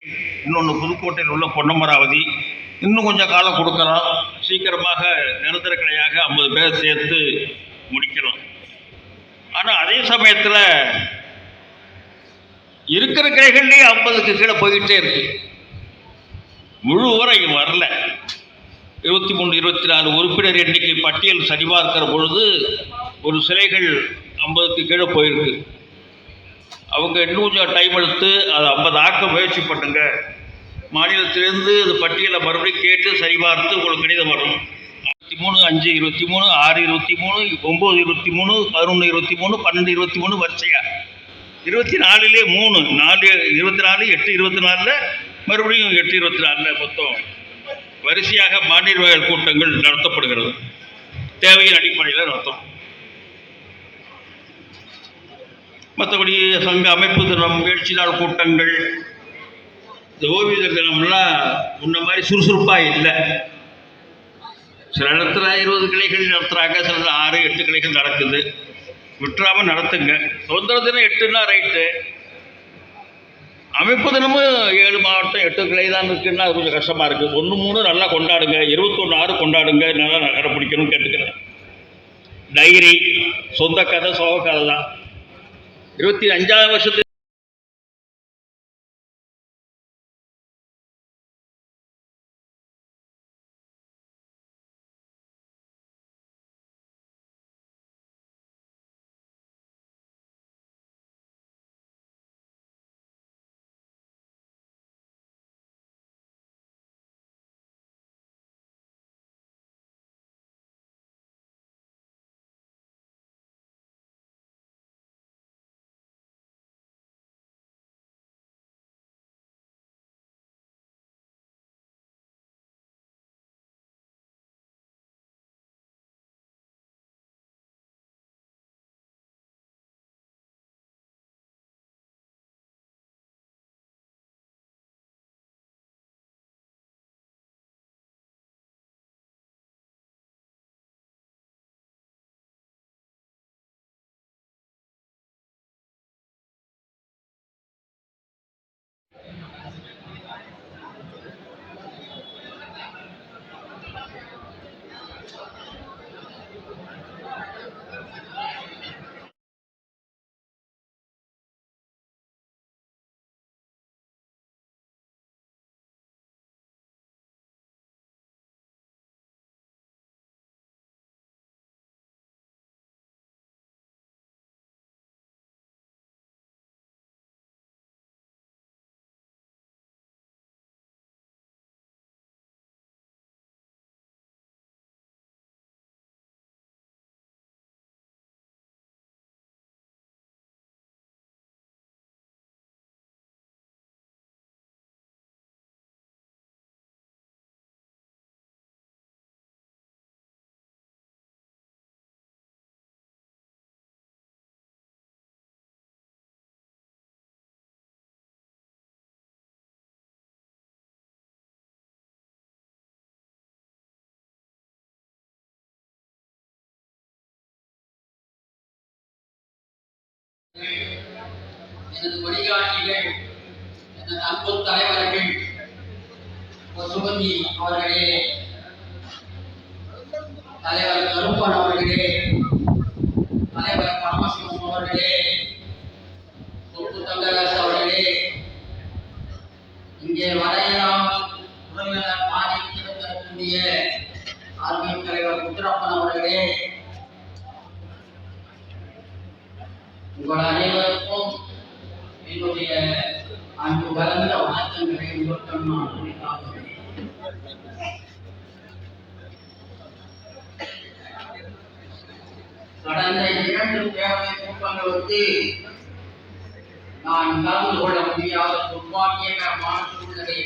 இன்னொன்று புதுக்கோட்டையில் உள்ள பொன்னமராவதி. இன்னும் கொஞ்சம் காலம் கொடுக்கலாம். சீக்கிரமாக நிரந்தர கிளையாக 50 பேர் சேர்த்து முடிக்கலாம். ஆனால் அதே சமயத்தில் இருக்கிற கிளைகள்லேயே 50க்கு கீழே போய்கிட்டே இருக்கு. முழு உரம் வரல. 23, 24 உறுப்பினர் எண்ணிக்கை பட்டியல் சரிபார்க்கிற பொழுது ஒரு சிலைகள் 50க்கு கீழே போயிருக்கு. அவங்க இன்னும் கொஞ்சம் டைம் எடுத்து அதை 50 ஆக்க முயற்சி பண்ணுங்க. மாநிலத்திலேருந்து அது பட்டியலை மறுபடியும் கேட்டு சரிபார்த்து உங்களுக்கு கணிதம் வரும். 23, 5, 23, 6, 23, 9, 23, 11, 23, 12, 23 வரிசையா 24லே 3, 4, 24, 8, 24 மறுபடியும் 8, 24 மொத்தம் வரிசையாக மாநிலங்கள் கூட்டங்கள் நடத்தப்படுகிறது. தேவையின் அடிப்படையில் நடத்தும். மற்றபடி சங்க அமைப்பு தினம், எழுச்சி நாள் கூட்டங்கள், இந்த ஓவிய தினம்லாம் முன்ன மாதிரி சுறுசுறுப்பாக இல்லை. சில இடத்துல 20 கிளைகள் நடத்துகிறாங்க, சில 6, 8 கிளைகள் நடக்குது. விட்டுறாமல் நடத்துங்க. சுதந்திர தினம் 8ன்னா ரைட்டு. அமைப்பு தினமும் 7 மாவட்டம் 8 கிளை தான் இருக்குன்னா அது கொஞ்சம் கஷ்டமாக இருக்குது. 1, 3 நல்லா கொண்டாடுங்க. 21, 6 கொண்டாடுங்க. நல்லா கடைப்பிடிக்கணும்னு கேட்டுக்கிறேன். டைரி சொந்த கதை, சோக கதை தான். 25ஆம் வருஷத்துக்கு எனது வழிகாட்டிகள், எனது அன்பு தலைவர்கள் சுகந்தி அவர்களே, தலைவர் கருப்பன் அவர்களே, தலைவர் பரமசிவம் அவர்களே, சொப்பு தங்கராஜ் அவர்களே, இங்கே வரையில்லாமல் உறவினர் பாதித்து தரக்கூடிய ஆர்மி தலைவர் முத்துரப்பன் அவர்களே, உங்கள் அனைவருக்கும் என்னுடைய அன்பு கலந்த வணக்கங்களை உங்களுடன் நான் குறிப்பாகிறேன். கடந்த 2 பேரவை கூட்டங்களுக்கு நான் கலந்து கொள்ள முடியாத துர்பாக்கியகரமான சூழ்நிலை